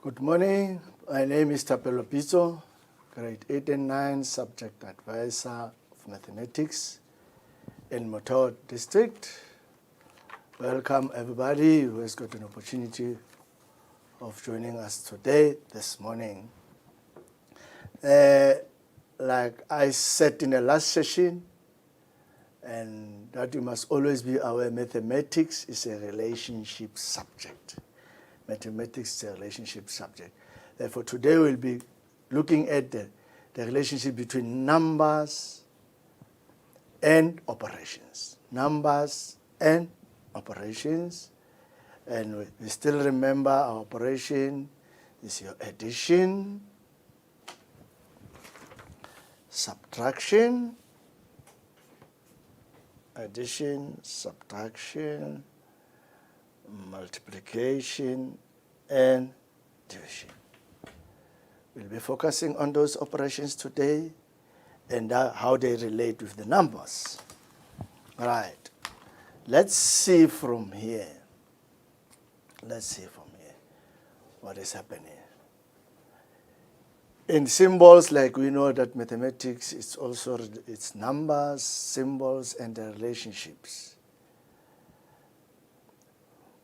Good morning. My name is Tapelo Pizzo, grade 8 and 9 subject advisor of mathematics in Motor District. Welcome everybody who has got an opportunity of joining us today, this morning. Like I said in the last session, and that you must always be aware, mathematics is a relationship subject. Mathematics is a relationship subject. Therefore, today we'll be looking at the relationship between numbers and operations. Numbers and operations. And we still remember our operation is your addition, subtraction, subtraction, multiplication, and division. We'll be focusing on those operations today and how they relate with the numbers. Right. Let's see from here. What is happening. In symbols, like we know that mathematics is also it's numbers, symbols, and the relationships.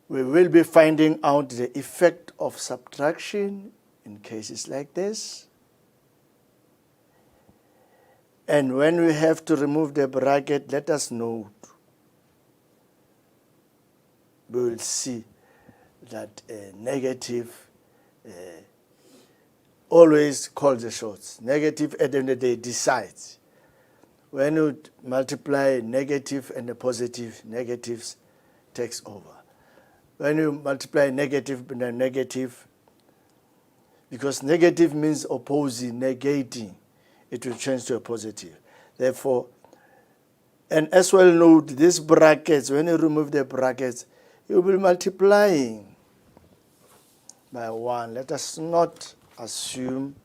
We will be finding out the effect of subtraction in cases like this. And when we have to remove the bracket, let us note. We will see that negative always calls the shots. Negative at the end of the day decides. When you multiply negative and the positive, negatives takes over. When you multiply negative and a negative, because negative means opposing, negating, it will change to a positive. Therefore, and as well note, these brackets, when you remove the brackets, you will be multiplying by 1. Let us not assume,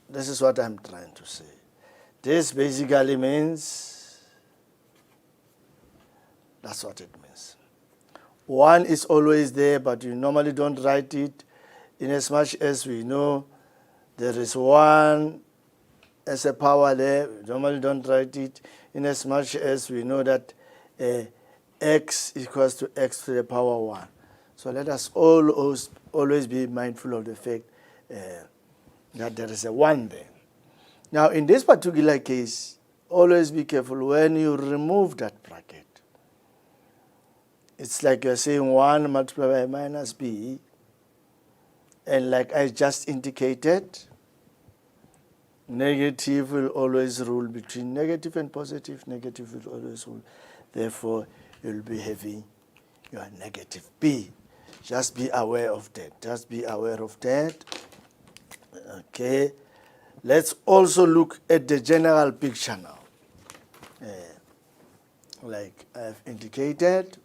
this is what I'm trying to say. This basically means, that's what it means. 1 is always there, but you normally don't write it, in as much as we know there is 1 as a power there. We normally don't write it, in as much as we know that x equals to x to the power 1. So let us always be mindful of the fact that there is a 1 there. Now in this particular case, always be careful when you remove that bracket. It's like you're saying 1 multiplied by minus b, and like I just indicated, negative will always rule between negative and positive. Negative will always rule. Therefore, you'll be having your negative b. Just be aware of that. Just be aware of that. Okay. Let's also look at the general picture now. Like I've indicated,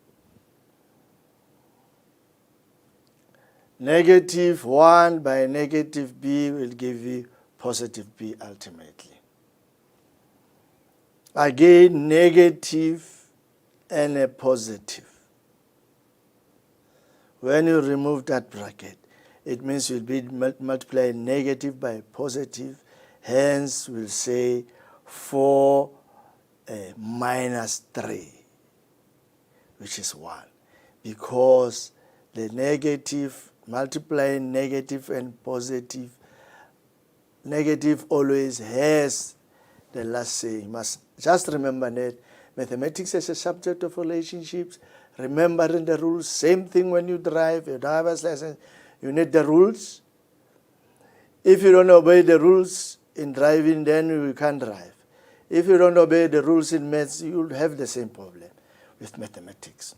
negative 1 by negative b will give you positive b ultimately. Again, negative and a positive. When you remove that bracket, it means you'll be multiplying negative by positive. Hence, we'll say 4 minus 3, which is 1. Because the negative, multiplying negative and positive, negative always has the last say. You must just remember that mathematics is a subject of relationships. Remembering the rules, same thing when you drive, your driver's license, you need the rules. If you don't obey the rules in driving, then you can't drive. If you don't obey the rules in maths, you'll have the same problem with mathematics.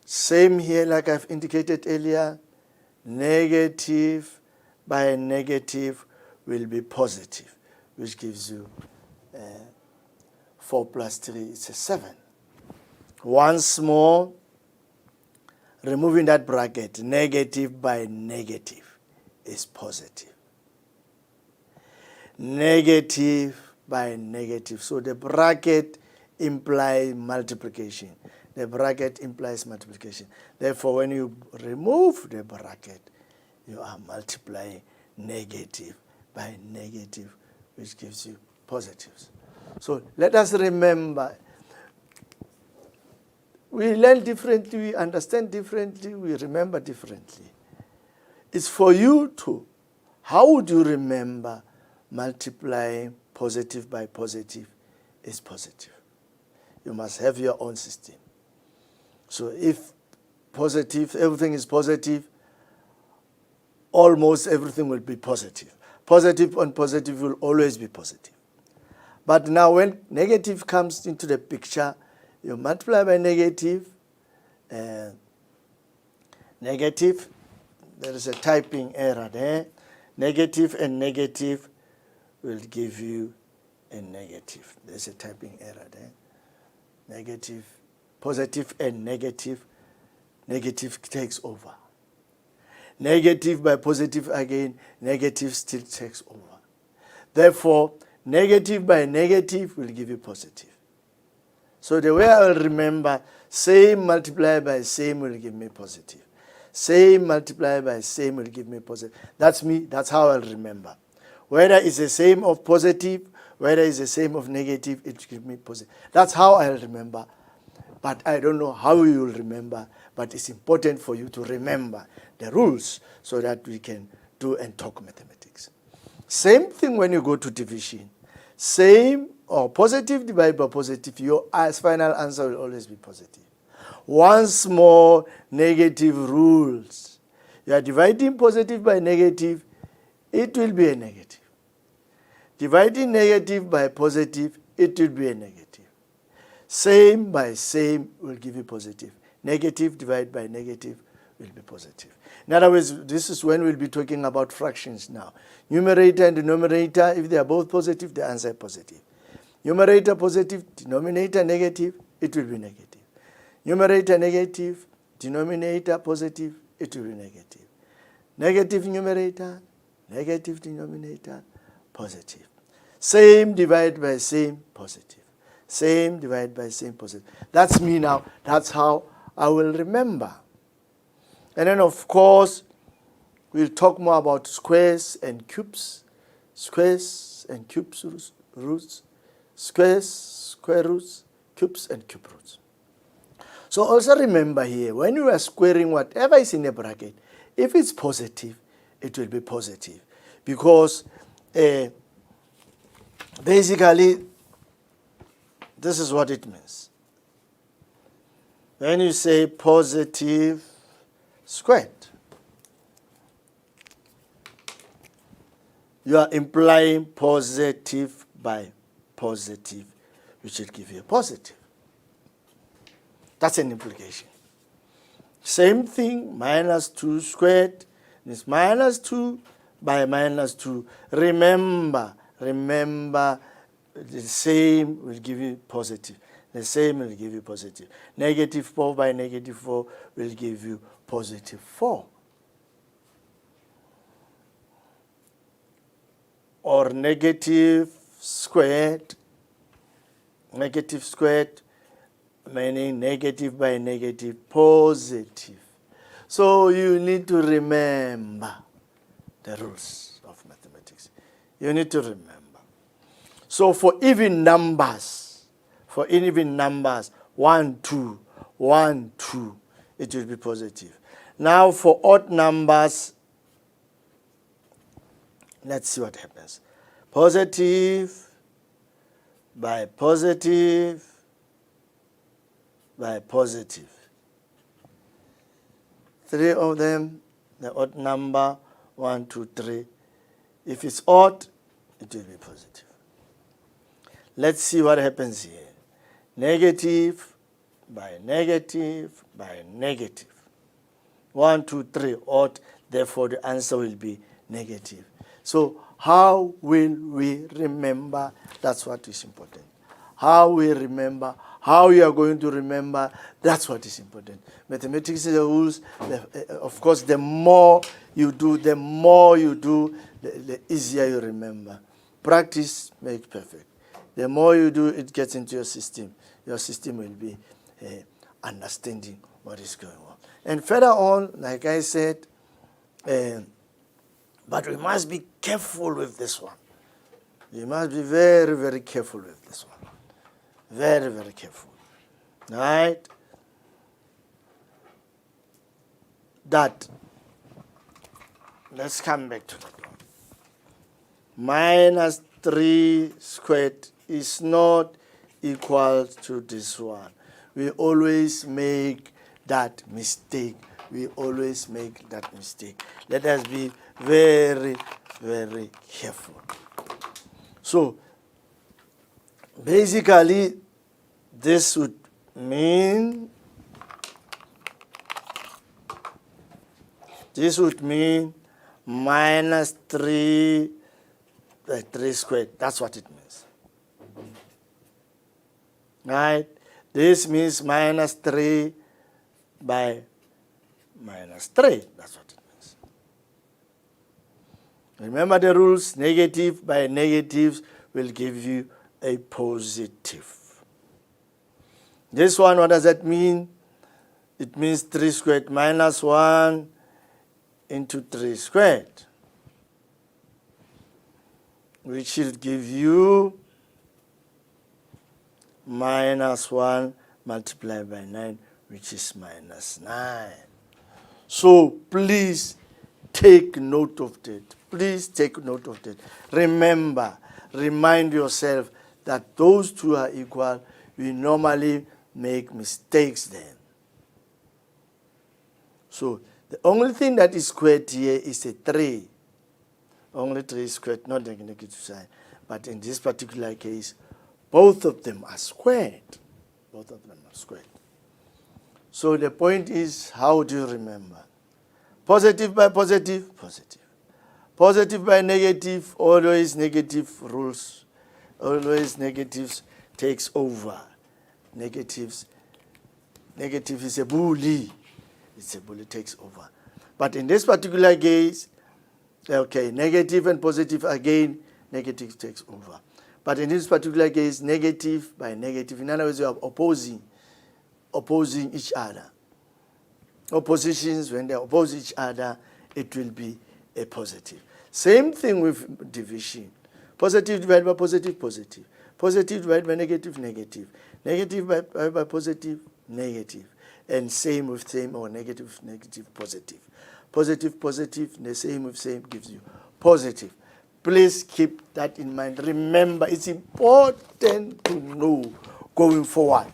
Same here, like I've indicated earlier, negative by negative will be positive, which gives you 4 plus 3, it's a 7. Once more, removing that bracket, negative by negative is positive. Negative by negative. So the bracket implies multiplication. The bracket implies multiplication. Therefore, when you remove the bracket, you are multiplying negative by negative, which gives you positives. So let us remember, we learn differently, we understand differently, we remember differently. It's for you to, how would you remember multiplying positive by positive is positive? You must have your own system. So if positive, everything is positive, almost everything will be positive. Positive on positive will always be positive. But now when negative comes into the picture, you multiply by negative, negative, there is a typing error there. Negative and negative will give you a negative. There's a typing error there. Negative, positive and negative, negative takes over. Negative by positive again, negative still takes over. Therefore, negative by negative will give you positive. So the way I will remember, same multiplied by same will give me positive. Same multiplied by same will give me positive. That's me, that's how I'll remember. Whether it's the same of positive, whether it's the same of negative, it will give me positive. That's how I'll remember. But I don't know how you will remember, but it's important for you to remember the rules so that we can do and talk mathematics. Same thing when you go to division. Same or positive divided by positive, your final answer will always be positive. Once more, negative rules. You are dividing positive by negative, it will be a negative. Dividing negative by positive, it will be a negative. Same by same will give you positive. Negative divided by negative will be positive. In other words, this is when we'll be talking about fractions now. Numerator and denominator, if they are both positive, the answer is positive. Numerator positive, denominator negative, it will be negative. Numerator negative, denominator positive, it will be negative. Negative numerator, negative denominator, positive. Same divided by same, positive. Same divided by same, positive. That's me now. That's how I will remember. And then, of course, we'll talk more about squares and cubes. Squares and cubes roots. Squares, square roots, cubes and cube roots. So also remember here, when you are squaring whatever is in a bracket, if it's positive, it will be positive. Because basically, this is what it means. When you say positive squared, you are implying positive by positive, which will give you a positive. That's an implication. Same thing, minus 2 squared is minus 2 by minus 2. Remember, the same will give you positive. The same will give you positive. Negative 4 by negative 4 will give you positive 4. Or negative squared, meaning negative by negative, positive. So you need to remember the rules of mathematics. You need to remember. So for even numbers, 1, 2, 1, 2, it will be positive. Now for odd numbers, let's see what happens. Positive by positive by positive. 3 of them, the odd number, 1, 2, 3. If it's odd, it will be positive. Let's see what happens here. Negative by negative by negative. 1, 2, 3, odd, therefore the answer will be negative. So how will we remember? That's what is important. How we remember, how you are going to remember, that's what is important. Mathematics is the rules. Of course, the more you do, the easier you remember. Practice makes perfect. The more you do, it gets into your system. Your system will be understanding what is going on. And further on, like I said, but we must be careful with this one. We must be very, very careful with this one. Very, very careful. Right? That, let's come back to that one. Minus 3 squared is not equal to this one. We always make that mistake. We always make that mistake. Let us be very, very careful. So, basically, this would mean minus 3 squared. That's what it means. Right? This means minus 3 by minus 3. That's what it means. Remember the rules. Negative by negatives will give you a positive. This one, what does that mean? It means 3 squared minus 1 into 3 squared, which will give you minus 1 multiplied by 9, which is minus 9. So please take note of that. Please take note of that. Remember, remind yourself that those two are equal. We normally make mistakes then. So the only thing that is squared here is a 3. Only 3 squared, not the negative sign. But in this particular case, both of them are squared. Both of them are squared. So the point is, how do you remember? Positive by positive, positive. Positive by negative, always negative rules. Always negatives takes over. Negative is a bully. It's a bully, takes over. But in this particular case, okay, negative and positive again, negative takes over. But in this particular case, negative by negative, in other words, you are opposing each other. Oppositions, when they oppose each other, it will be a positive. Same thing with division. Positive divided by positive, positive. Positive divided by negative, negative. Negative by positive, negative. And same with same, or negative, negative, positive. Positive, positive, the same with same gives you positive. Please keep that in mind. Remember, it's important to know going forward.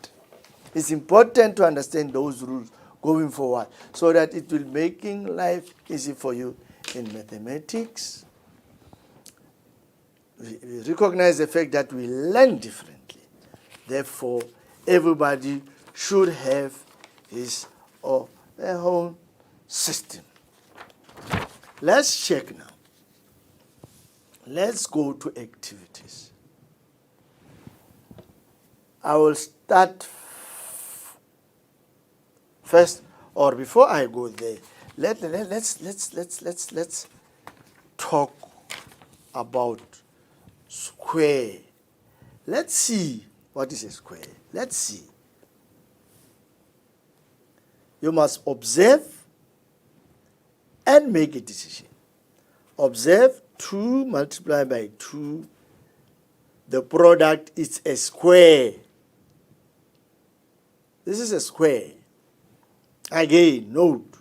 It's important to understand those rules going forward so that it will make life easy for you in mathematics. We recognize the fact that we learn differently. Therefore, everybody should have his or their own system. Let's check now. Let's go to activities. I will start first, or before I go there, let's talk about square. Let's see what is a square. Let's see. You must observe and make a decision. Observe 2 multiplied by 2. The product is a square. This is a square. Again, note.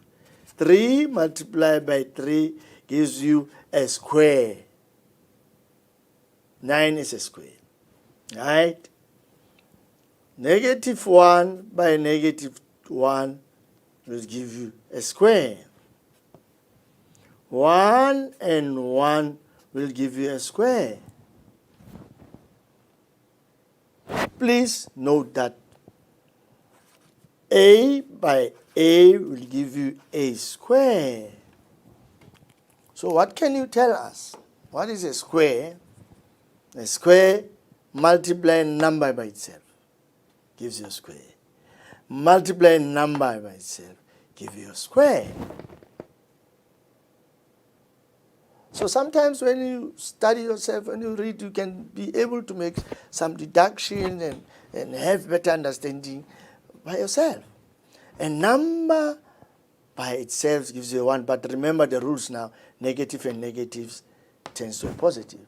3 multiplied by 3 gives you a square. 9 is a square. Right? Negative 1 by negative 1 will give you a square. 1 and 1 will give you a square. Please note that A by A will give you a square. So what can you tell us? What is a square? A square multiplying number by itself gives you a square. Multiply number by itself gives you a square. So sometimes when you study yourself, when you read, you can be able to make some deduction and have better understanding by yourself. A number by itself gives you 1, but remember the rules now. Negative and negatives tends to a positive.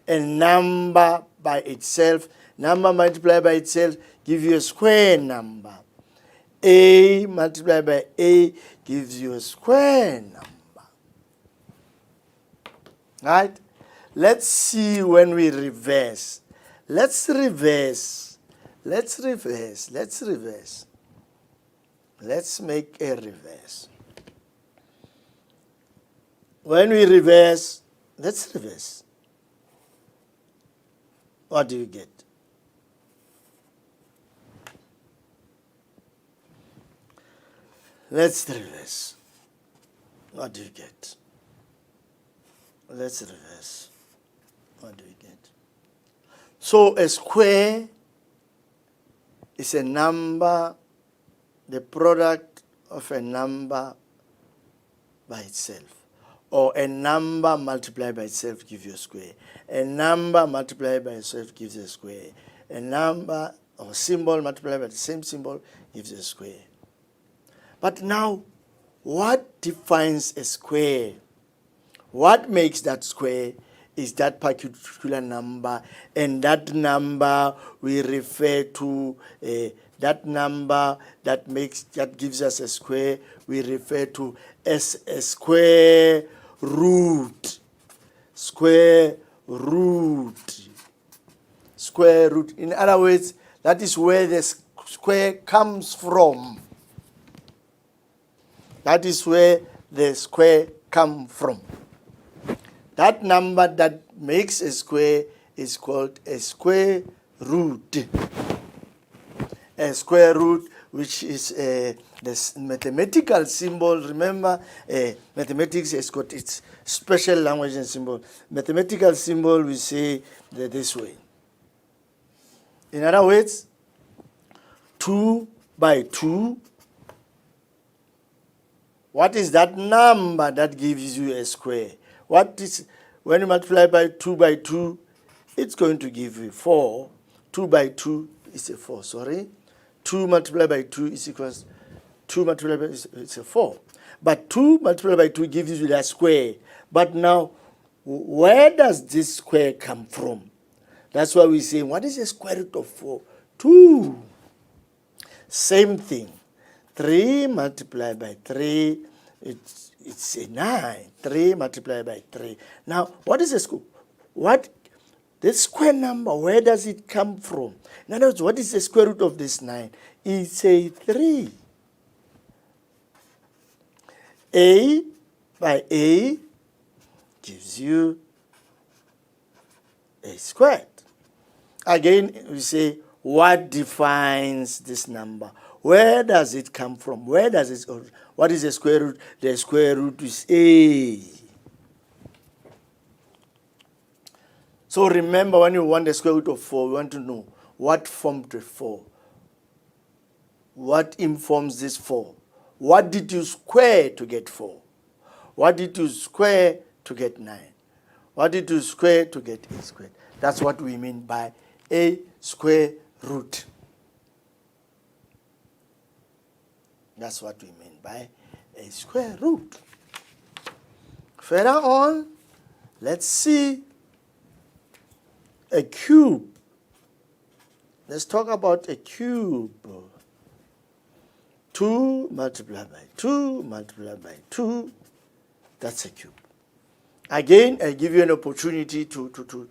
A number by itself, number multiplied by itself, gives you a square number. A multiplied by A gives you a square number. Right? Let's see when we reverse. Let's reverse. Let's reverse. Let's reverse. Let's make a reverse. When we reverse, let's reverse. What do you get? Let's reverse. What do you get? Let's reverse. What do you get? So a square is a number, the product of a number by itself, or a number multiplied by itself gives you a square. A number multiplied by itself gives you a square. A number or symbol multiplied by the same symbol gives you a square. But now, what defines a square? What makes that square is that particular number, and that number we refer to that number that gives us a square we refer to as a square root. Square root. Square root. In other words, that is where the square comes from. That is where the square comes from. That number that makes a square is called a square root. A square root, which is the mathematical symbol. Remember, mathematics has got its special language and symbol. Mathematical symbol, we say this way. In other words, 2 by 2. What is that number that gives you a square? What is, when you multiply by 2, it's going to give you 4. 2 by 2 is a 4, sorry. 2 multiplied by 2 is equals 2 multiplied by it's a 4. But 2 multiplied by 2 gives you that square. But now, where does this square come from? That's why we say, what is the square root of 4? 2. Same thing. 3 multiplied by 3, it's a 9. 3 multiplied by 3. Now, what is this square number, where does it come from? In other words, what is the square root of this 9? It's a 3. A by A gives you a squared. Again, we say, what defines this number? Where does it come from? Where does it origin? What is the square root? The square root is A. So remember, when you want the square root of 4, we want to know what formed the 4. What informs this 4? What did you square to get 4? What did you square to get 9? What did you square to get A squared? That's what we mean by a square root. That's what we mean by a square root. Further on, let's see a cube. Let's talk about a cube. 2 multiplied by 2 multiplied by 2, that's a cube. Again, I give you an opportunity to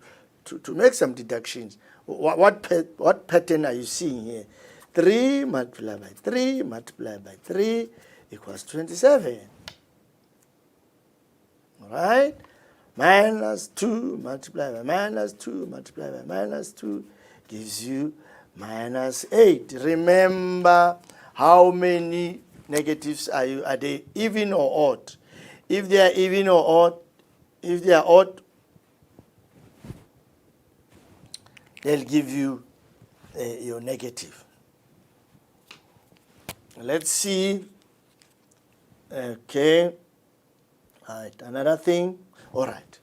make some deductions. What pattern are you seeing here? 3 multiplied by 3 multiplied by 3 equals 27. All right? Minus 2 multiplied by minus 2 multiplied by minus 2 gives you minus 8. Remember, how many negatives are they even or odd? If they are even or odd, if they are odd, they'll give you your negative. Let's see. Okay. All right. Another thing. All right.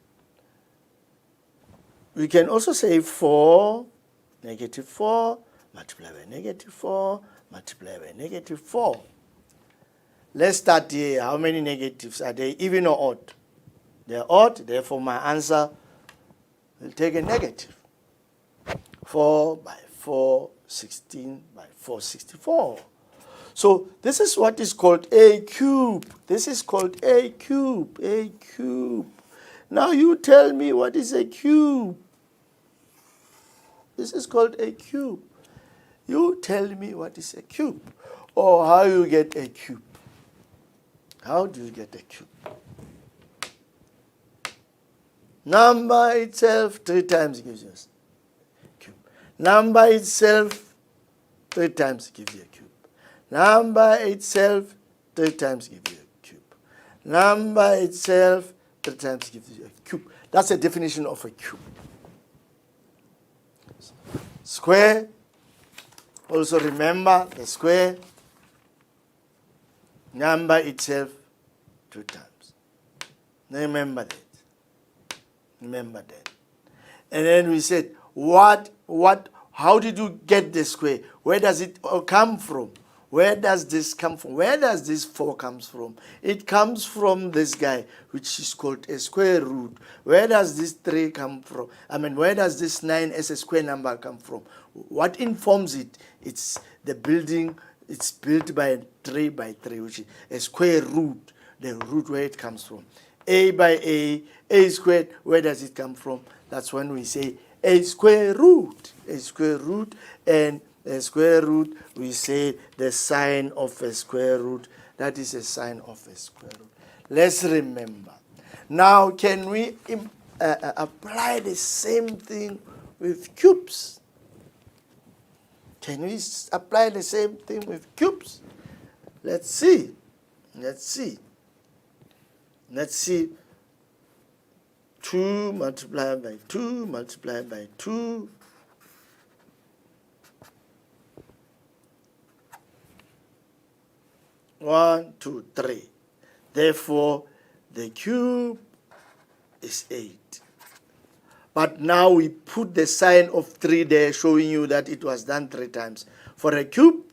We can also say 4, negative 4, multiply by negative 4, multiply by negative 4. Let's start here. How many negatives are they? Even or odd? They're odd, therefore my answer will take a negative. 4 by 4, 16 by 4, 64. So this is what is called a cube. This is called a cube. A cube. Now you tell me what is a cube. This is called a cube. You tell me what is a cube, or how you get a cube. How do you get a cube? Number itself 3 times gives you a cube. Number itself 3 times gives you a cube. Number itself 3 times gives you a cube. Number itself 3 times gives you a cube. That's a definition of a cube. Square. Also remember the square. Number itself 2 times. Remember that. Remember that. And then we said, how did you get the square? Where does it come from? Where does this come from? Where does this 4 comes from? It comes from this guy, which is called a square root. Where does this 3 come from? Where does this 9 as a square number come from? What informs it? It's the building. It's built by 3 by 3, which is a square root. The root where it comes from. A by a squared, where does it come from? That's when we say a square root. A square root, and a square root, we say the sign of a square root. That is a sign of a square root. Let's remember. Now, can we apply the same thing with cubes? Can we apply the same thing with cubes? Let's see. Let's see. Let's see. 2 multiplied by 2 multiplied by 2. One, 2, 3. Therefore, the cube is 8. But now we put the sign of 3 there, showing you that it was done 3 times. For a cube,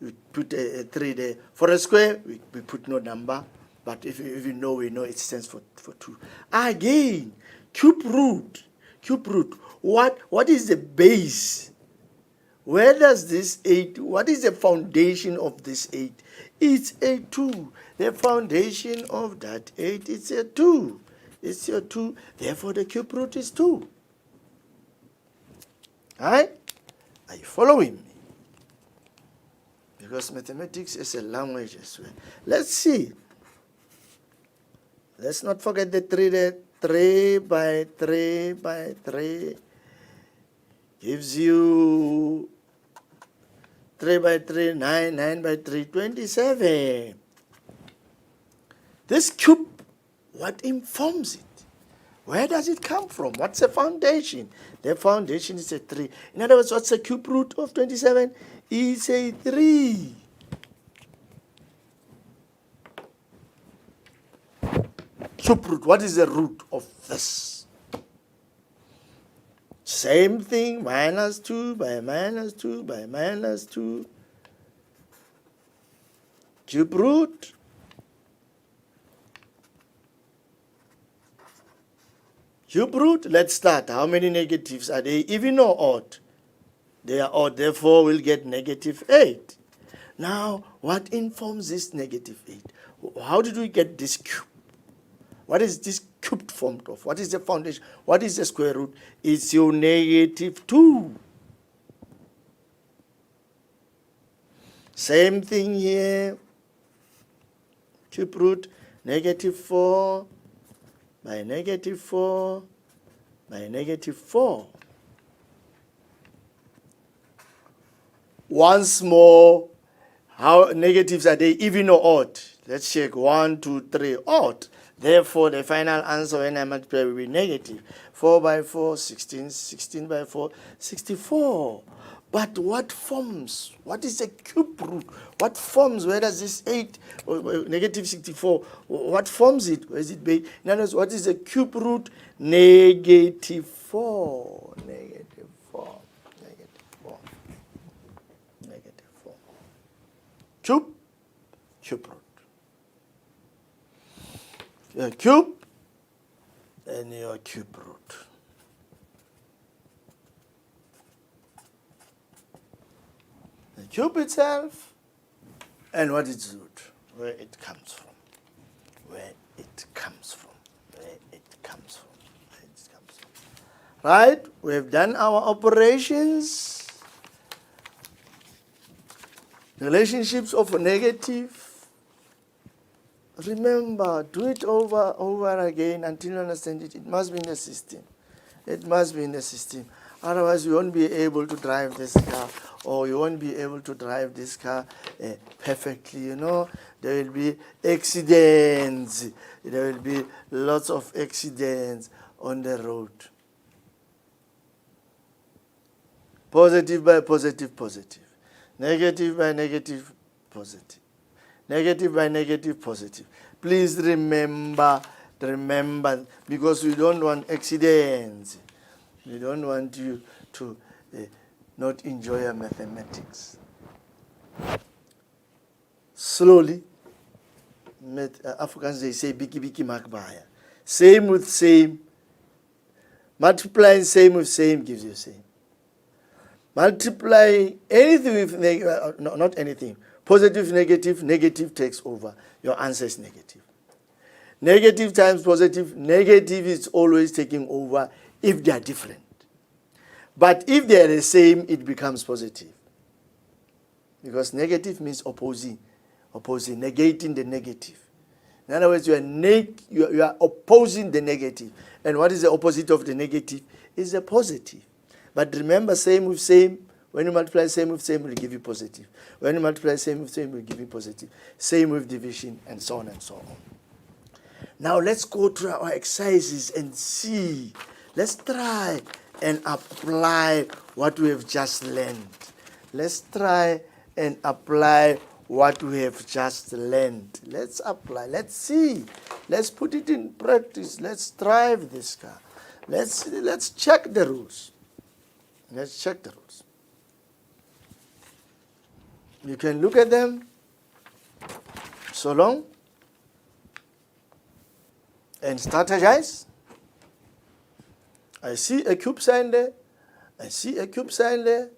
we put a 3 there. For a square, we put no number. But if you know, we know it stands for 2. Again, cube root. Cube root. What is the base? Where does this 8, what is the foundation of this 8? It's a 2. The foundation of that 8 is a 2. It's your 2. Therefore, the cube root is 2. Right? Are you following me? Because mathematics is a language as well. Let's see. Let's not forget the 3 there. 3 by 3 by 3 gives you 3 by 3, 9, 9 by 3, 27. This cube, what informs it? Where does it come from? What's the foundation? The foundation is a 3. In other words, what's the cube root of 27? It's a 3. Cube root, what is the root of this? Same thing, minus 2 by minus 2 by minus 2. Cube root. Cube root, let's start. How many negatives are they? Even or odd? They are odd, therefore we'll get negative 8. Now, what informs this negative 8? How did we get this cube? What is this cube formed of? What is the foundation? What is the square root? It's your negative 2. Same thing here. Cube root, negative 4 by negative 4 by negative 4. Once more, how negatives are they, even or odd? Let's check. 1, 2, 3, odd. Therefore, the final answer when I multiply will be negative. 4 by 4, 16. 16 by 4, 64. But what forms? What is the cube root? What forms? Where does this 8, negative 64, what forms it? Where is it based? In other words, what is the cube root? Negative 4. Negative 4. Negative 4. Negative 4. Cube cube root. Your cube and your cube root. The cube itself and what its root, where it comes from. Where it comes from. Where it comes from. Where it comes from. Right? We have done our operations. Relationships of negative. Remember, do it over again until you understand it. It must be in the system. It must be in the system. Otherwise, you won't be able to drive this car, or you won't be able to drive this car perfectly. You know, there will be accidents. There will be lots of accidents on the road. Positive by positive, positive. Negative by negative, positive. Negative by negative, positive. Please remember, because we don't want accidents. We don't want you to not enjoy your mathematics. Slowly, Africans, they say, biki biki makbaya. Same with same. Multiplying same with same gives you same. Multiply anything with not anything. Positive, negative, negative takes over. Your answer is negative. Negative times positive, negative is always taking over if they are different. But if they are the same, it becomes positive. Because negative means opposing, negating the negative. In other words, you are opposing the negative. And what is the opposite of the negative? Is the positive. But remember, same with same. When you multiply same with same, it will give you positive. When you multiply same with same, it will give you positive. Same with division, and so on and so on. Now let's go to our exercises and see. Let's try and apply what we have just learned. Let's try and apply what we have just learned. Let's apply. Let's see. Let's put it in practice. Let's drive this car. Let's check the rules. Let's check the rules. You can look at them so long and strategize. I see a cube sign there. I see a cube sign there.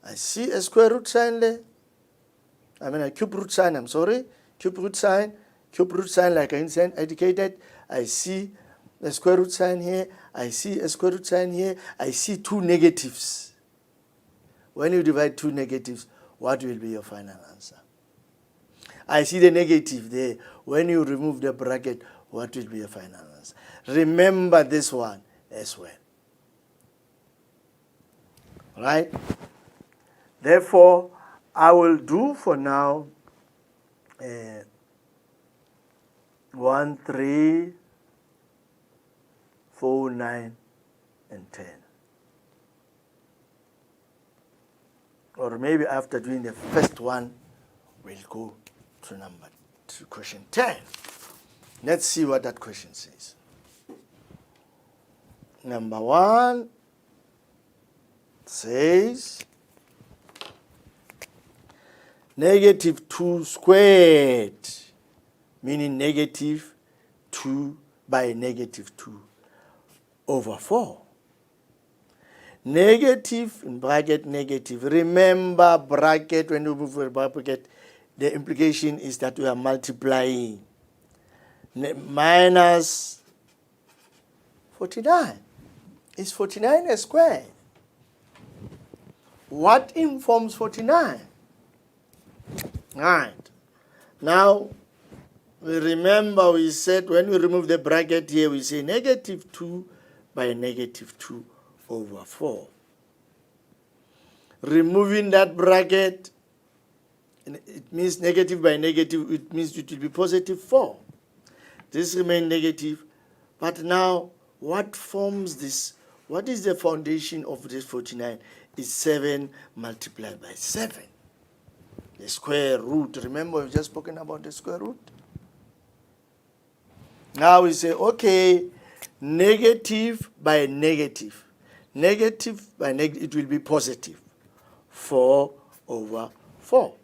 I see a square root sign there. I mean a cube root sign, I'm sorry. Cube root sign like I indicated. I see a square root sign here. I see a square root sign here. I see two negatives. When you divide two negatives, what will be your final answer? I see the negative there. When you remove the bracket, what will be your final answer? Remember this one as well. Right? Therefore, I will do for now 1, 3, 4, 9, and 10. Or maybe after doing the first one, we'll go to question 10. Let's see what that question says. Number 1 says negative 2 squared, meaning negative 2 by negative 2 over 4. Negative, in bracket, negative. Remember, bracket, when you move a bracket, the implication is that we are multiplying. Minus 49. Is 49 a square? What informs 49? Right. Now, we remember we said when we remove the bracket here, we say negative 2 by negative 2 over 4. Removing that bracket, it means negative by negative, it means it will be positive 4. This remains negative. But now, what forms this? What is the foundation of this 49? It's 7 multiplied by 7. The square root. Remember, we've just spoken about the square root. Now we say, okay, negative by negative. Negative by negative, it will be positive. 4 over 4.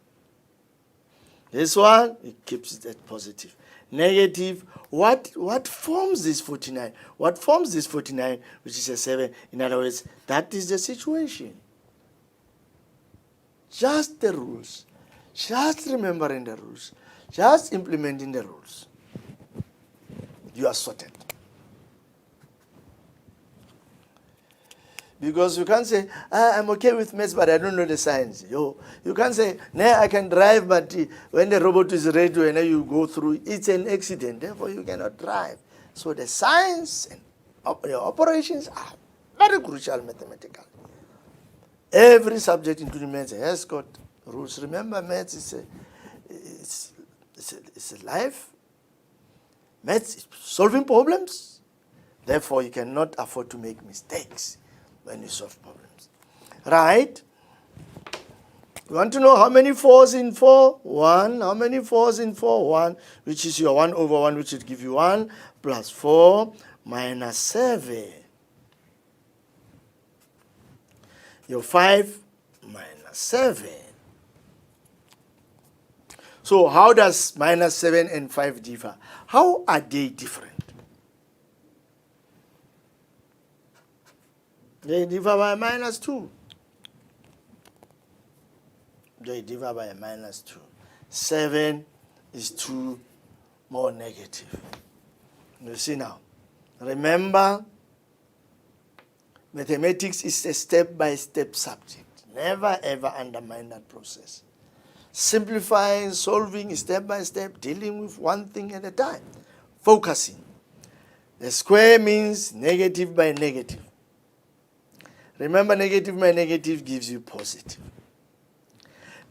This one, it keeps it at positive. Negative, what forms this 49? What forms this 49, which is a 7? In other words, that is the situation. Just the rules. Just remembering the rules. Just implementing the rules. You are sorted. Because you can't say, I'm okay with maths, but I don't know the science. You can't say, I can drive, but when the robot is ready and you go through, it's an accident. Therefore, you cannot drive. So the science and your operations are very crucial mathematically. Every subject, including maths, has got rules. Remember, maths is a life. Maths is solving problems. Therefore, you cannot afford to make mistakes when you solve problems. Right? You want to know how many 4s in 4? 1. How many 4s in 4? 1, which is your 1 over 1, which would give you 1 plus 4 minus 7. Your 5 minus 7. So how does minus 7 and 5 differ? How are they different? They differ by minus 2. They differ by minus 2. 7 is 2 more negative. You see now. Remember, mathematics is a step-by-step subject. Never ever undermine that process. Simplifying, solving step-by-step, dealing with one thing at a time. Focusing. The square means negative by negative. Remember, negative by negative gives you positive.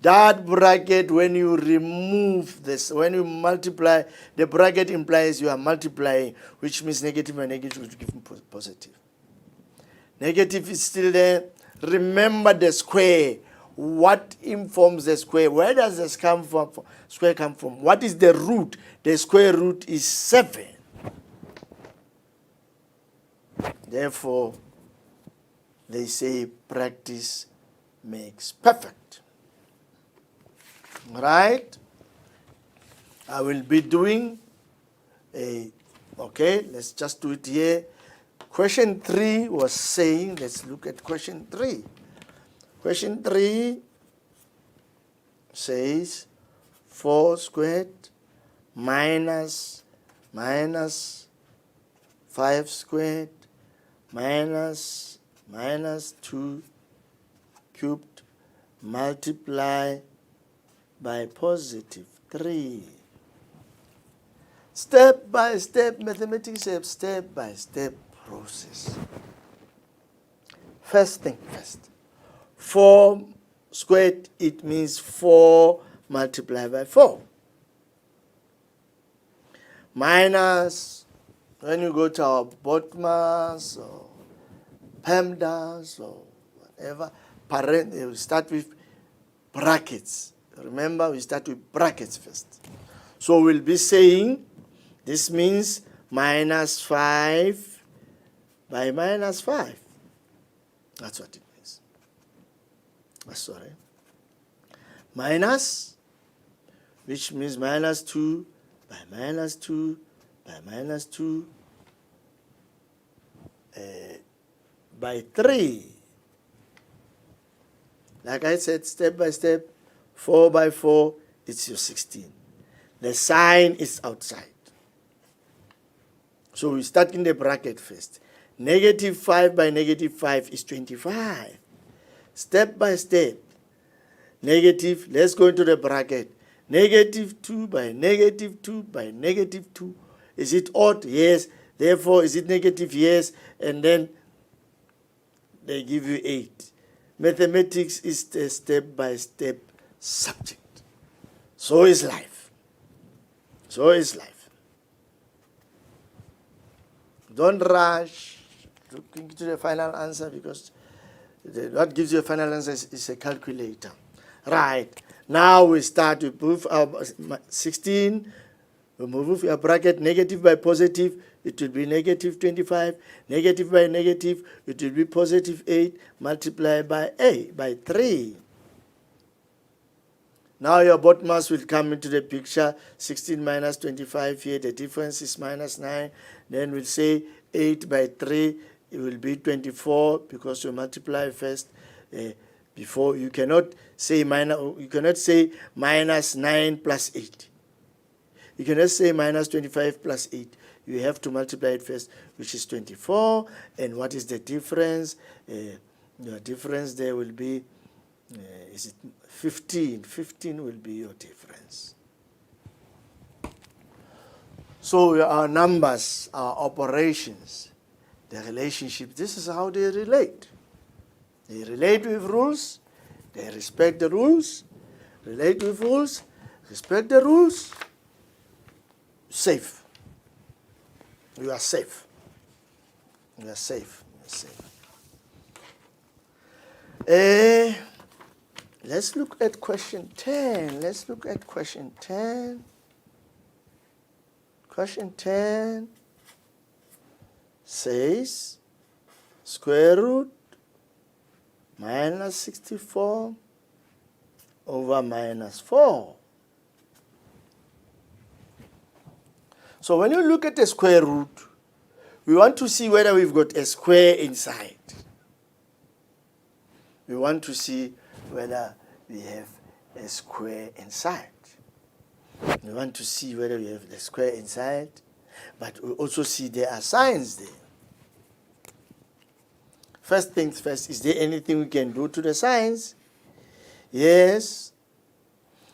That bracket, when you remove this, when you multiply, the bracket implies you are multiplying, which means negative by negative will give you positive. Negative is still there. Remember the square. What informs the square? Where does the square come from? What is the root? The square root is 7. Therefore, they say practice makes perfect. Right? I will be doing okay, let's just do it here. Question 3 was saying, let's look at question 3. Question 3 says 4 squared minus 5 squared minus 2 cubed multiply by positive 3. Step by step, mathematics is a step by step process. First thing first. 4 squared, it means 4 multiplied by 4. Minus, when you go to our Botmas or PEMDAS or whatever, we start with brackets. Remember, we start with brackets first. So we'll be saying, this means minus 5 by minus 5. That's what it means. Sorry. Minus, which means minus 2 by minus 2 by minus 2 by 3. Like I said, step by step, 4 by 4, it's your 16. The sign is outside. So we start in the bracket first. Negative 5 by negative 5 is 25. Step by step. Negative, let's go into the bracket. Negative 2 by negative 2 by negative 2. Is it odd? Yes. Therefore, is it negative? Yes. And then they give you 8. Mathematics is the step-by-step subject. So is life. So is life. Don't rush looking to the final answer, because what gives you a final answer is a calculator. Right. Now we start to move our 16. We move our bracket, negative by positive, it will be negative 25. Negative by negative, it will be positive 8 multiplied by 3. Now your both mass will come into the picture. 16 minus 25 here, the difference is minus 9. Then we'll say 8 by 3, it will be 24 because you multiply first. Before you cannot say minus 9 plus 8. You cannot say minus 25 plus 8. You have to multiply it first, which is 24. And what is the difference? Your difference there will be, is it 15? 15 will be your difference. So our numbers, our operations, the relationship, this is how they relate. They relate with rules, they respect the rules, relate with rules, respect the rules, safe. You are safe. You are safe. You are safe. Let's look at question 10. Let's look at question 10. Question 10 says square root minus 64 over minus 4. So when you look at the square root, we want to see whether we've got a square inside. We want to see whether we have a square inside. We want to see whether we have the square inside, but we also see there are signs there. First things first, is there anything we can do to the signs? Yes.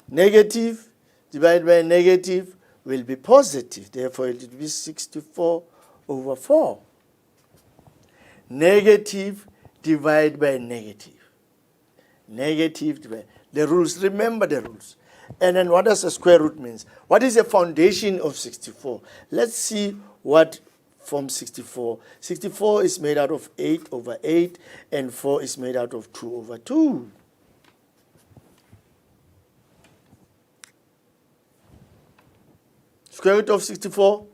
Negative divided by negative will be positive. Therefore, it will be 64 over 4. Negative divided by negative. Negative divided. The rules, remember the rules. And then what does the square root means? What is the foundation of 64? Let's see what forms 64. 64 is made out of 8 over 8, and 4 is made out of 2 over 2. Square root of 64,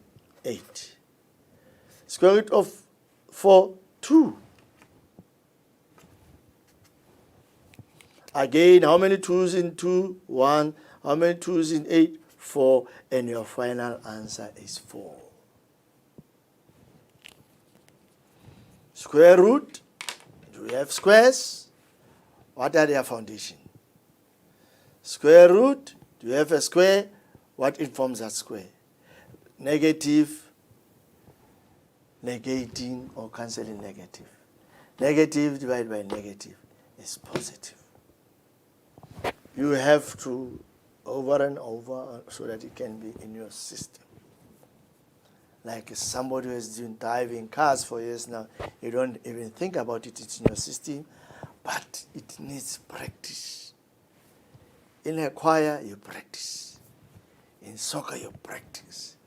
8. Square root of 4, 2. Again, how many 2's in 2? 1. How many 2's in 8? 4. And your final answer is 4. Square root. Do we have squares? What are their foundation? Square root. Do you have a square? What informs that square? Negative, negating, or cancelling negative. Negative divided by negative is positive. You have to over and over so that it can be in your system. Like somebody who has been driving cars for years now, you don't even think about it, it's in your system, but it needs practice. In a choir, you practice. In soccer, you practice.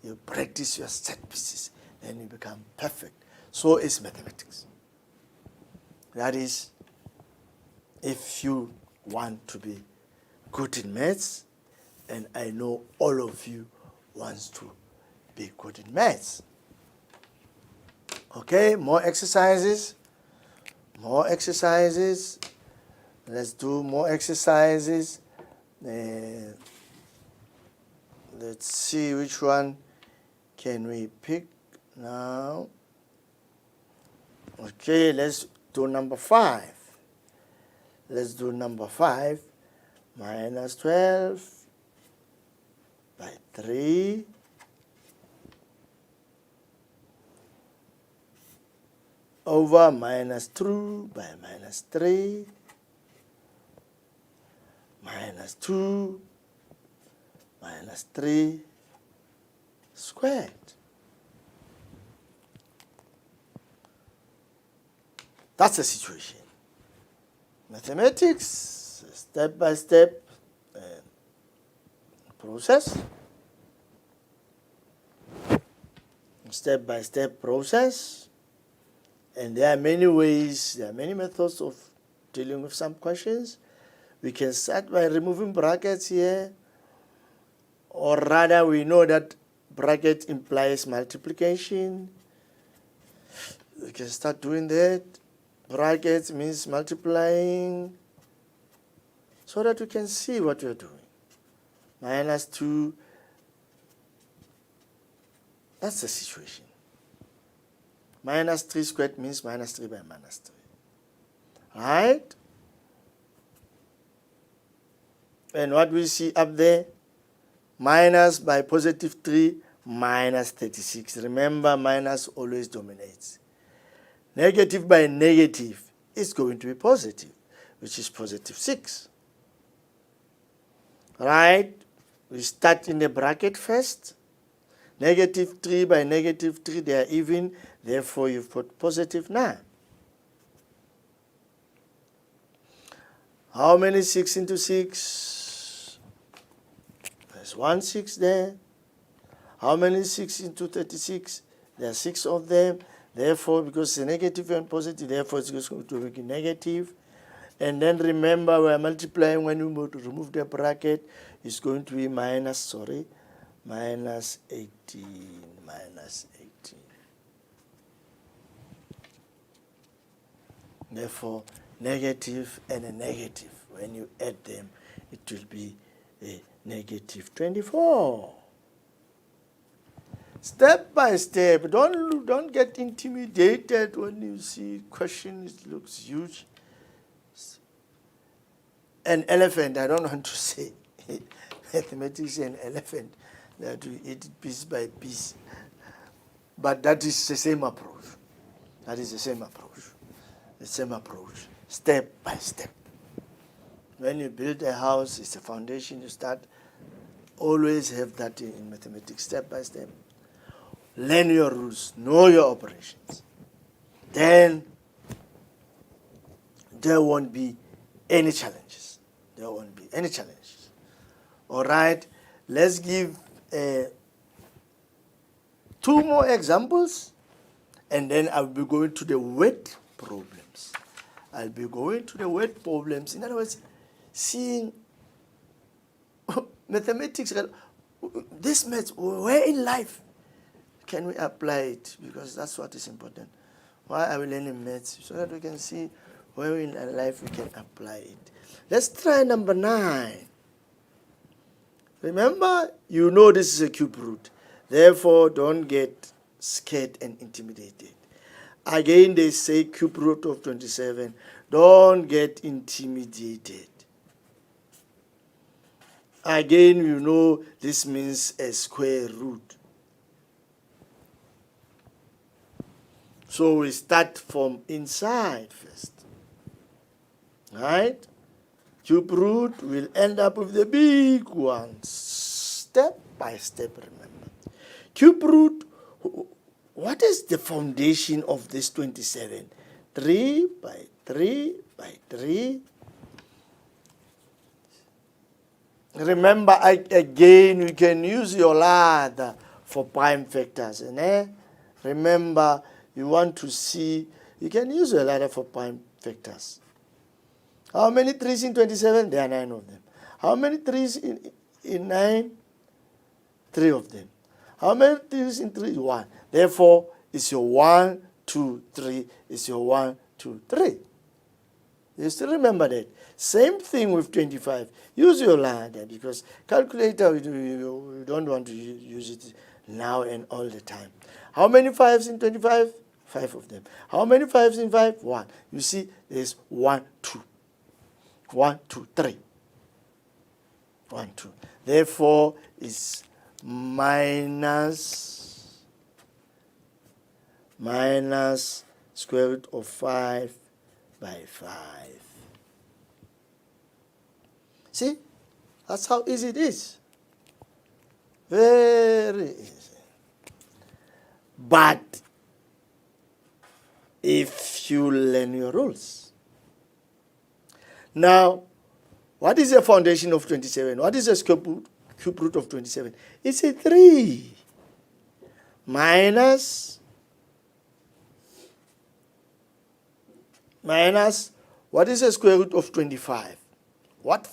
You practice your set pieces, then you become perfect. So is mathematics. That is, if you want to be good in maths, and I know all of you wants to be good in maths. Okay, more exercises. More exercises. Let's do more exercises. Let's see which one can we pick now. Okay, let's do number 5. Let's do number 5. Minus 12 by 3 over minus 2 by minus 3 minus 2 minus 3 squared. That's the situation. Mathematics, step-by-step process. Step-by-step process. And there are many ways, there are many methods of dealing with some questions. We can start by removing brackets here, or rather we know that bracket implies multiplication. We can start doing that. Brackets means multiplying. so that we can see what we're doing. Minus 2, that's the situation. Minus 3 squared means minus 3 by minus 3. Right? And what we see up there, minus by positive 3, minus 36. Remember, minus always dominates. Negative by negative is going to be positive, which is positive 6. Right? We start in the bracket first. Negative 3 by negative 3, they are even. Therefore, you've got positive 9. How many 6 into 6? There's 1 6 there. How many 6 into 36? There are 6 of them. Therefore, because it's a negative and positive, therefore it's going to be negative. And then remember, we're multiplying when we remove the bracket. It's going to be minus 18, minus 18. Therefore, negative and a negative. When you add them, it will be a negative 24. Step by step. Don't get intimidated when you see questions. It looks huge. An elephant, I don't want to say mathematics and elephant, that we eat it piece by piece. But that is the same approach. That is the same approach. The same approach, step by step. When you build a house, it's a foundation you start. Always have that in mathematics, step by step. Learn your rules, know your operations. Then there won't be any challenges. There won't be any challenges. All right, let's give 2 more examples, and then I'll be going to the word problems. I'll be going to the word problems. In other words, seeing mathematics, this maths, where in life can we apply it? Because that's what is important. Why are we learning maths? So that we can see where in life we can apply it. Let's try number 9. Remember, you know this is a cube root. Therefore, don't get scared and intimidated. Again, they say cube root of 27. Don't get intimidated. Again, you know this means a square root. So we start from inside first. Right? Cube root will end up with the big ones. Step by step, remember. Cube root, what is the foundation of this 27? 3 by 3 by 3. Remember, again, you can use your ladder for prime factors. Remember, you want to see, you can use your ladder for prime factors. How many 3s in 27? There are 9 of them. How many 3s in 9? 3 of them. How many 3s in 3? 1. Therefore, it's your 1, 2, 3. It's your 1, 2, 3. You still remember that? Same thing with 25. Use your ladder because calculator, you don't want to use it now and all the time. How many 5s in 25? 5 of them. How many 5s in 5? 1. You see, there's 1, 2. 1, 2, 3. 1, 2. Therefore, it's minus square root of 5 by 5. See? That's how easy it is. Very easy. But if you learn your rules. Now, what is the foundation of 27? What is the cube root of 27? It's a 3 minus what is the square root of 25? What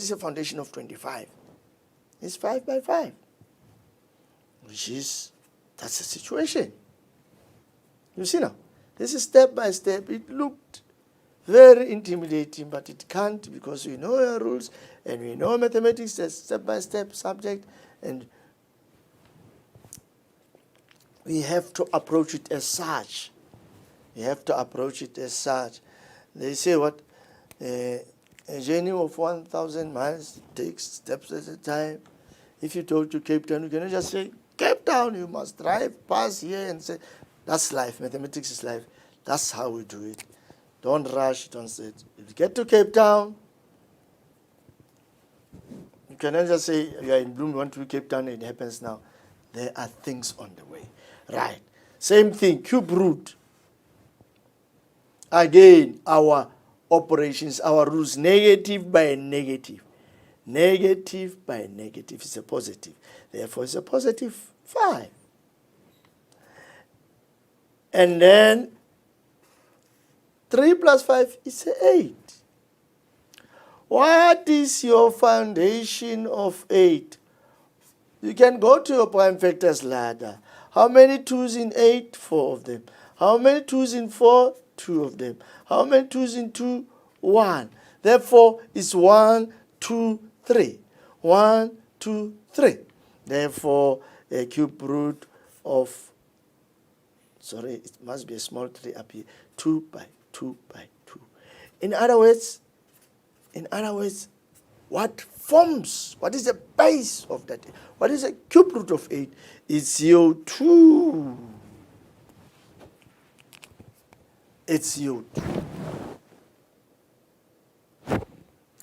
is the foundation of 25? It's 5 by 5, which is, that's the situation. You see now, this is step by step. It looked Very intimidating, but it can't, because we know your rules and we know mathematics as step-by-step subject, and we have to approach it as such. We have to approach it as such. They say what? A journey of 1,000 miles takes steps at a time. If you go to Cape Town, you cannot just say, Cape Town, you must drive, pass here, and say, that's life. Mathematics is life. That's how we do it. Don't rush, don't say it. If you get to Cape Town, you cannot just say, you are in Bloom, you want to Cape Town, it happens now. There are things on the way. Right. Same thing, cube root. Again, our operations, our rules, negative by negative. Negative by negative is a positive. Therefore, it's a positive 5. And then 3 plus 5 is 8. What is your foundation of 8? You can go to your prime factors ladder. How many 2's in 8? 4 of them. How many 2's in 4? 2 of them. How many 2's in 2? 1. Therefore, it's 1, 2, 3. 1, 2, 3. Therefore, a cube root of, sorry, it must be a small 3 up here, 2 by 2 by 2. In other words, what forms, what is the base of that? What is a cube root of 8? It's your 2. It's your 2.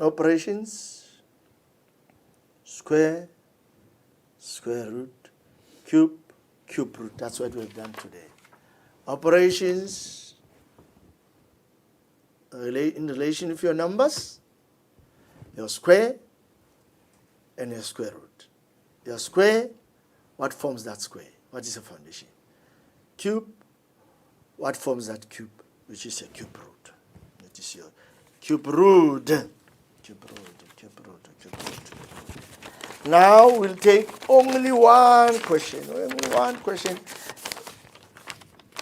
Operations, square, square root, cube, cube root. That's what we've done today. Operations in relation with your numbers, your square, and your square root. Your square, what forms that square? What is the foundation? Cube, what forms that cube? Which is a cube root. That is your cube root. Cube root, cube root, cube root. Now we'll take only one question. Only one question.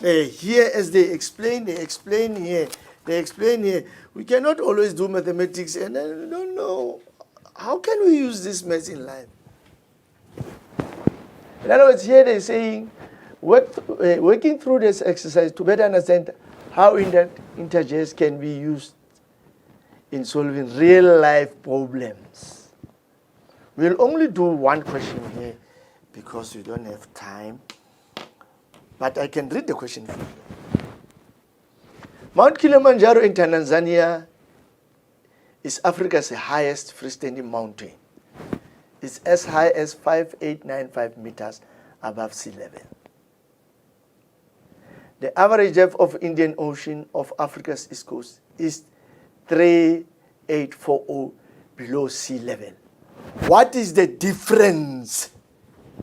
Here, as they explain here. We cannot always do mathematics, and I don't know, how can we use this math in life? In other words, here they're saying, working through this exercise to better understand how integers can be used in solving real-life problems. We'll only do one question here because we don't have time, but I can read the question for you. Mount Kilimanjaro in Tanzania is Africa's highest freestanding mountain. It's as high as 5,895 meters above sea level. The average depth of Indian Ocean of Africa's east coast is 3,840 below sea level. What is the difference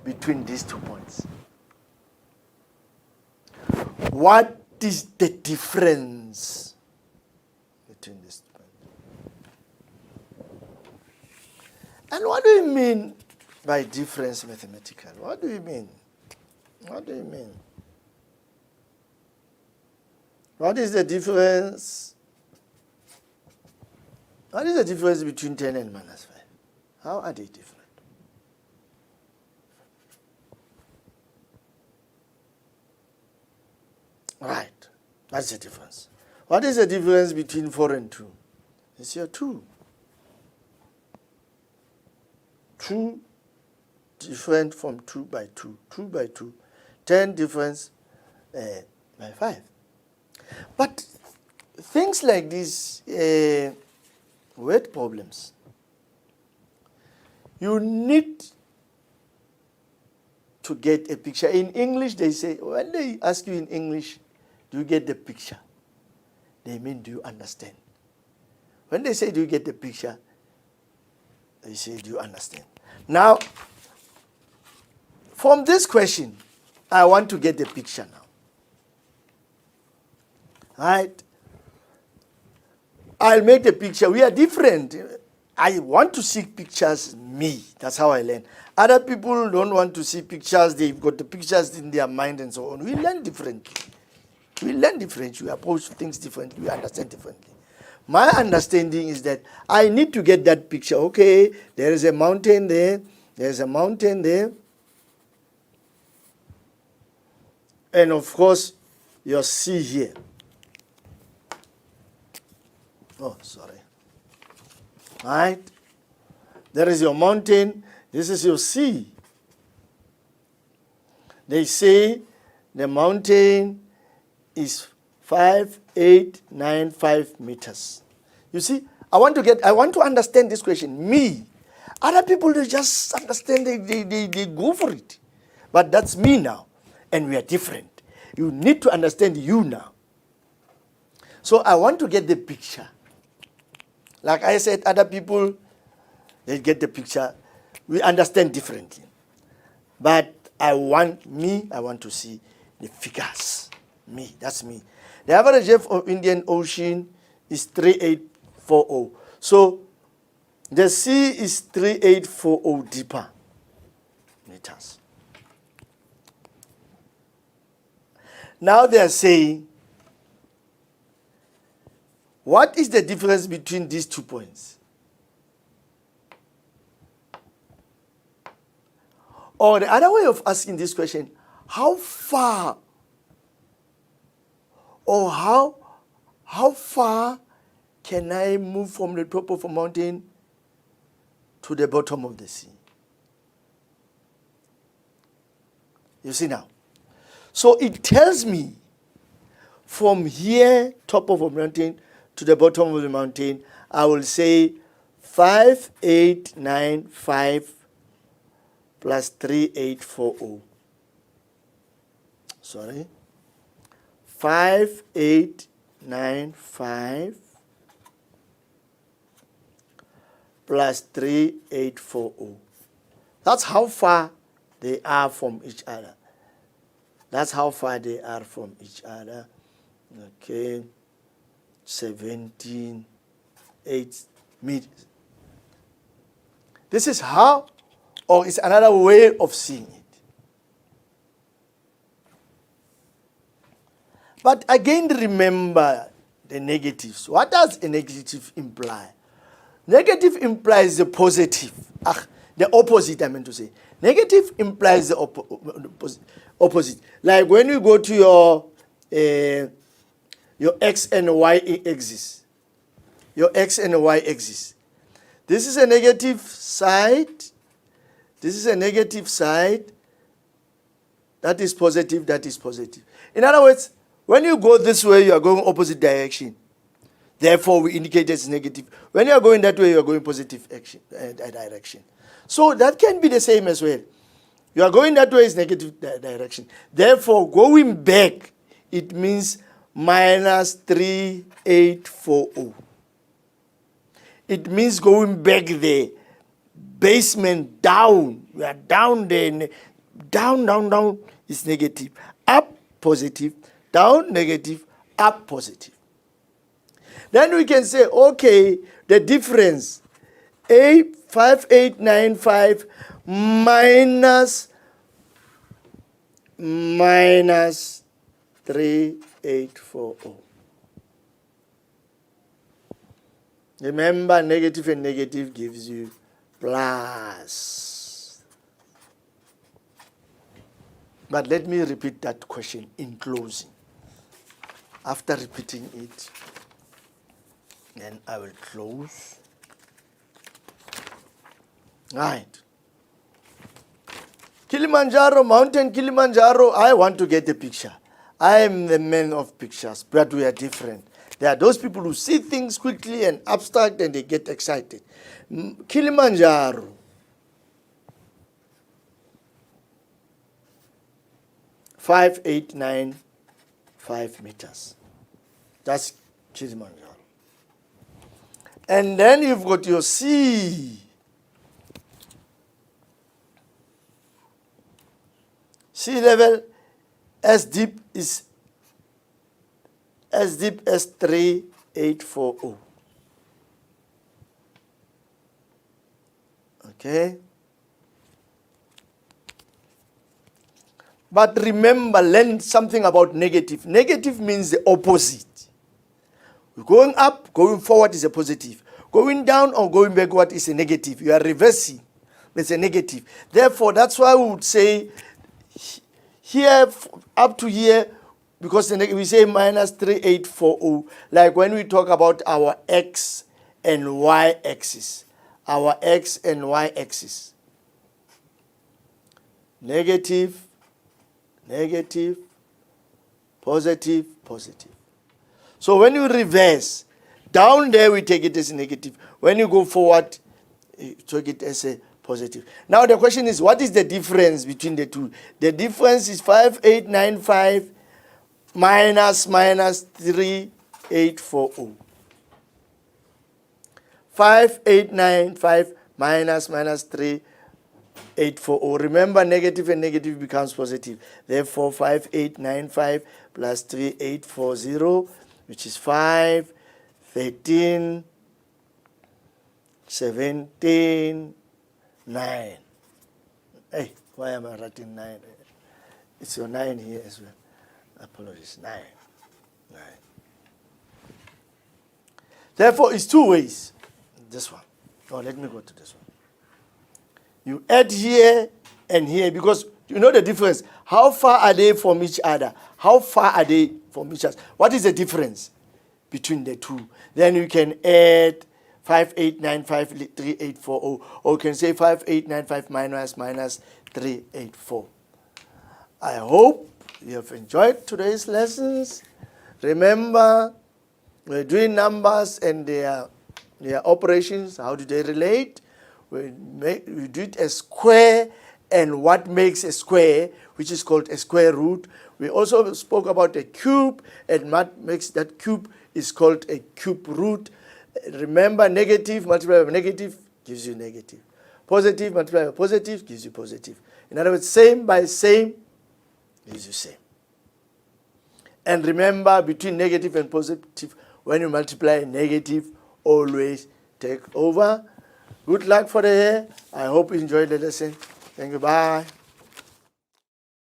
between these 2 points? What is the difference between these 2 points? And what do you mean by difference mathematical? What do you mean? What do you mean? What is the difference? What is the difference between 10 and minus 5? How are they different? Right. That's the difference. What is the difference between 4 and 2? It's your 2. 2 different from 2 by 2. 2 by 2. 10 difference by 5. But things like these word problems, you need to get a picture. In English, they say, when they ask you in English, do you get the picture? They mean, do you understand? When they say, do you get the picture? They say, do you understand? Now, from this question, I want to get the picture now. Right? I'll make the picture. We are different. I want to see pictures, me. That's how I learn. Other people don't want to see pictures. They've got the pictures in their mind and so on. We learn differently. We learn differently. We approach things differently. We understand differently. My understanding is that I need to get that picture. Okay, there is a mountain there, there's a mountain there. And of course, your sea here. Oh, sorry. Right? There is your mountain, this is your sea. They say the mountain is 5895 meters. You see, I want to understand this question. Me. Other people, they just understand, they go for it. But that's me now. And we are different. You need to understand you now. So I want to get the picture. Like I said, other people, they get the picture. We understand differently. But I want to see the figures. Me, that's me. The average depth of Indian Ocean is 3840. So the sea is 3840 deeper meters. Now they are saying, what is the difference between these 2 points? Or the other way of asking this question, how far or how far can I move from the top of a mountain to the bottom of the sea? You see now? So it tells me from here, top of a mountain, to the bottom of the mountain, I will say 5895 plus 3840. Sorry. 5895 plus 3840. That's how far they are from each other. That's how far they are from each other. Okay. 17, 8 meters. This is how, or it's another way of seeing it. But again, remember the negatives. What does a negative imply? Negative implies the positive. The opposite, I meant to say. Negative implies the opposite. Like when you go to your x and y axis. Your x and y axis. This is a negative side. This is a negative side. That is positive, that is positive. In other words, when you go this way, you are going opposite direction. Therefore, we indicate it's negative. When you are going that way, you are going positive direction. So that can be the same as well. You are going that way is negative direction. Therefore, going back, it means minus 3840. It means going back there. Basement down. We are down there. Down is negative. Up, positive. Down, negative. Up, positive. Then we can say, okay, the difference, 5895 minus 3840. Remember, negative and negative gives you plus. But let me repeat that question in closing. After repeating it, then I will close. Right. Kilimanjaro, Mountain Kilimanjaro, I want to get the picture. I am the man of pictures, but we are different. There are those people who see things quickly and abstract and they get excited. Kilimanjaro. (5895 meters). That's Kilimanjaro. And then you've got your sea. Sea level as deep as 3840. Okay? But remember, learn something about negative. Negative means the opposite. Going up, going forward is a positive. Going down or going backward is a negative. You are reversing. It's a negative. Therefore, that's why we would say here up to here, because we say minus 3840, like when we talk about our x and y axis. Our x and y axis. Negative, negative, positive, positive. So when you reverse, down there we take it as a negative. When you go forward, you take it as a positive. Now the question is, what is the difference between the two? The difference is 5895 minus 3840. 5895 minus 3840. Remember, negative and negative becomes positive. Therefore, 5895 plus 3840, which is 5, 13, 17, 9. Hey, why am I writing 9? It's your 9 here as well. Apologies, 9. 9. Therefore, it's two ways. This one. Oh, let me go to this one. You add here and here because you know the difference. How far are they from each other? How far are they from each other? What is the difference between the two? Then you can add 5895 3840, or you can say 5895 minus 384. I hope you have enjoyed today's lessons. Remember, we're doing numbers and their operations. How do they relate? We do it as square and what makes a square, which is called a square root. We also spoke about a cube, and what makes that cube is called a cube root. Remember, negative multiplied by negative gives you negative. Positive multiplied by positive gives you positive. In other words, same by same gives you same. And remember, between negative and positive, when you multiply, negative always take over. Good luck for the year. I hope you enjoyed the lesson. Thank you. Bye.